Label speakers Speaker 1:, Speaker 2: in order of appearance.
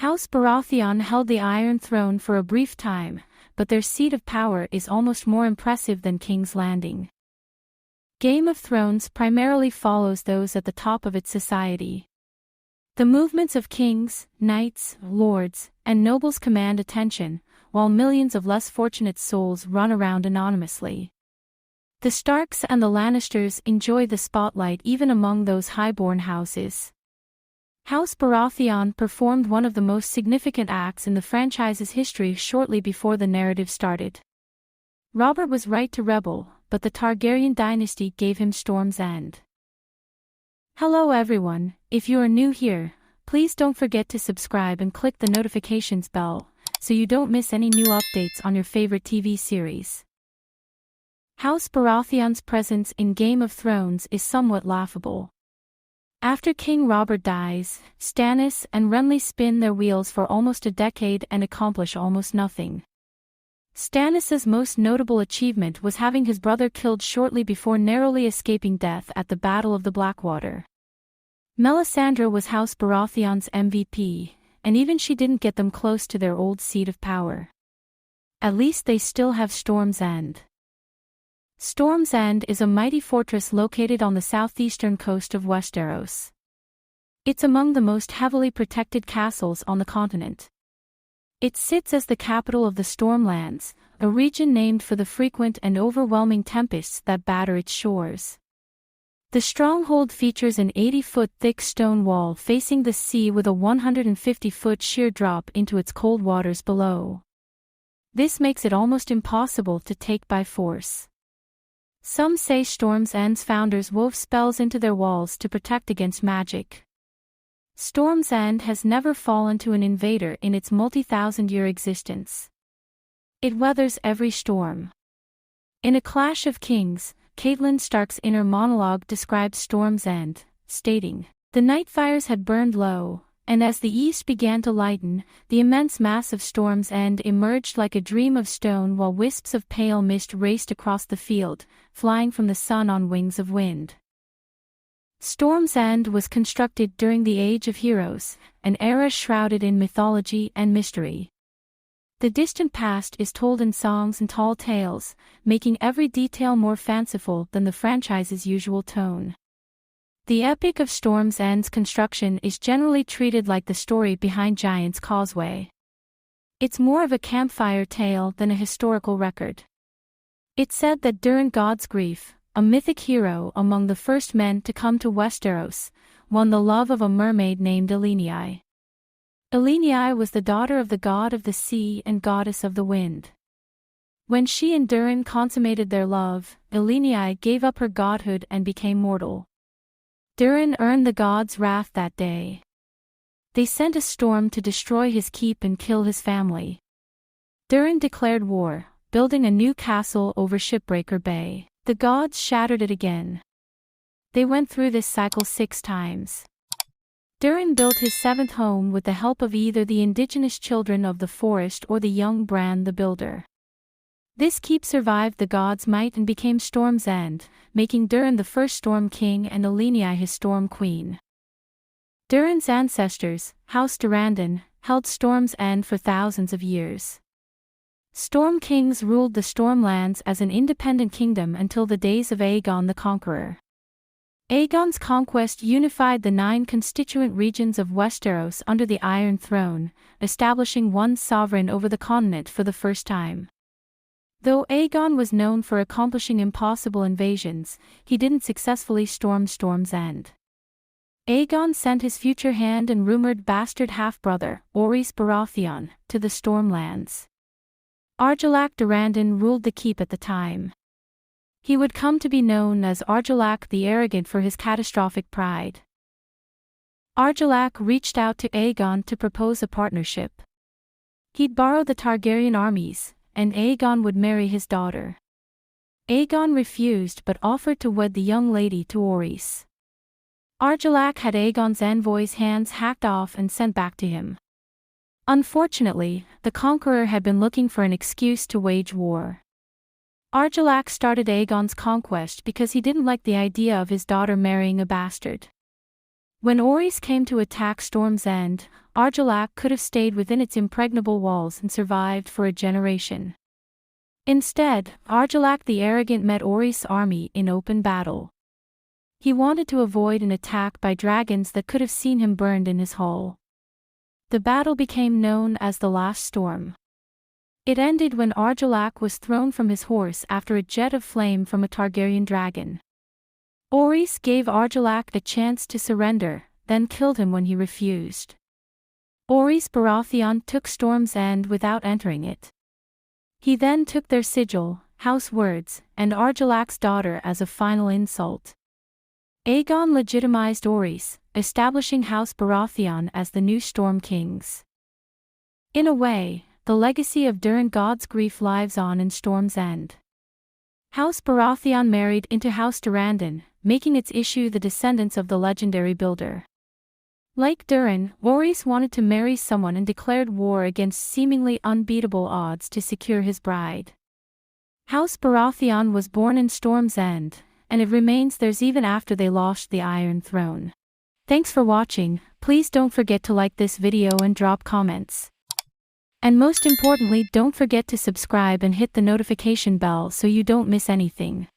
Speaker 1: House Baratheon held the Iron Throne for a brief time, but their seat of power is almost more impressive than King's Landing. Game of Thrones primarily follows those at the top of its society. The movements of kings, knights, lords, and nobles command attention, while millions of less fortunate souls run around anonymously. The Starks and the Lannisters enjoy the spotlight even among those high-born houses. House Baratheon performed one of the most significant acts in the franchise's history shortly before the narrative started. Robert was right to rebel, but the Targaryen dynasty gave him Storm's End. Hello everyone, if you are new here, please don't forget to subscribe and click the notifications bell, so you don't miss any new updates on your favorite TV series. House Baratheon's presence in Game of Thrones is somewhat laughable. After King Robert dies, Stannis and Renly spin their wheels for almost a decade and accomplish almost nothing. Stannis' most notable achievement was having his brother killed shortly before narrowly escaping death at the Battle of the Blackwater. Melisandre was House Baratheon's MVP, and even she didn't get them close to their old seat of power. At least they still have Storm's End. Storm's End is a mighty fortress located on the southeastern coast of Westeros. It's among the most heavily protected castles on the continent. It sits as the capital of the Stormlands, a region named for the frequent and overwhelming tempests that batter its shores. The stronghold features an 80-foot thick stone wall facing the sea with a 150-foot sheer drop into its cold waters below. This makes it almost impossible to take by force. Some say Storm's End's founders wove spells into their walls to protect against magic. Storm's End has never fallen to an invader in its multi-thousand-year existence. It weathers every storm. In A Clash of Kings, Catelyn Stark's inner monologue describes Storm's End, stating, "The night fires had burned low, and as the east began to lighten, the immense mass of Storm's End emerged like a dream of stone while wisps of pale mist raced across the field, flying from the sun on wings of wind." Storm's End was constructed during the Age of Heroes, an era shrouded in mythology and mystery. The distant past is told in songs and tall tales, making every detail more fanciful than the franchise's usual tone. The epic of Storm's End's construction is generally treated like the story behind Giant's Causeway. It's more of a campfire tale than a historical record. It's said that during God's grief, a mythic hero among the first men to come to Westeros won the love of a mermaid named Elenei. Elenei was the daughter of the god of the sea and goddess of the wind. When she and Durin consummated their love, Elenei gave up her godhood and became mortal. Durin earned the gods' wrath that day. They sent a storm to destroy his keep and kill his family. Durin declared war, building a new castle over Shipbreaker Bay. The gods shattered it again. They went through this cycle 6 times. Durin built his 7th home with the help of either the indigenous children of the forest or the young Bran the Builder. This keep survived the gods' might and became Storm's End, making Durin the first Storm King and Elenei his Storm Queen. Durin's ancestors, House Durrandon, held Storm's End for thousands of years. Storm Kings ruled the Stormlands as an independent kingdom until the days of Aegon the Conqueror. Aegon's conquest unified the 9 constituent regions of Westeros under the Iron Throne, establishing one sovereign over the continent for the first time. Though Aegon was known for accomplishing impossible invasions, he didn't successfully storm Storm's End. Aegon sent his future hand and rumored bastard half-brother, Orys Baratheon, to the Stormlands. Argilac Durrandon ruled the keep at the time. He would come to be known as Argilac the Arrogant for his catastrophic pride. Argilac reached out to Aegon to propose a partnership. He'd borrow the Targaryen armies, and Aegon would marry his daughter. Aegon refused but offered to wed the young lady to Orys. Argilac had Aegon's envoy's hands hacked off and sent back to him. Unfortunately, the conqueror had been looking for an excuse to wage war. Argilac started Aegon's conquest because he didn't like the idea of his daughter marrying a bastard. When Orys came to attack Storm's End, Argilac could have stayed within its impregnable walls and survived for a generation. Instead, Argilac the Arrogant met Orys' army in open battle. He wanted to avoid an attack by dragons that could have seen him burned in his hall. The battle became known as the Last Storm. It ended when Argilac was thrown from his horse after a jet of flame from a Targaryen dragon. Orys gave Argilac a chance to surrender, then killed him when he refused. Orys Baratheon took Storm's End without entering it. He then took their sigil, house words, and Argilac's daughter as a final insult. Aegon legitimized Orys, establishing House Baratheon as the new Storm Kings. In a way, the legacy of Durin God's grief lives on in Storm's End. House Baratheon married into House Durrandon, making its issue the descendants of the legendary builder. Like Durin, Orys wanted to marry someone and declared war against seemingly unbeatable odds to secure his bride. House Baratheon was born in Storm's End, and it remains theirs even after they lost the Iron Throne. Thanks for watching. Please don't forget to like this video and drop comments. And most importantly, don't forget to subscribe and hit the notification bell so you don't miss anything.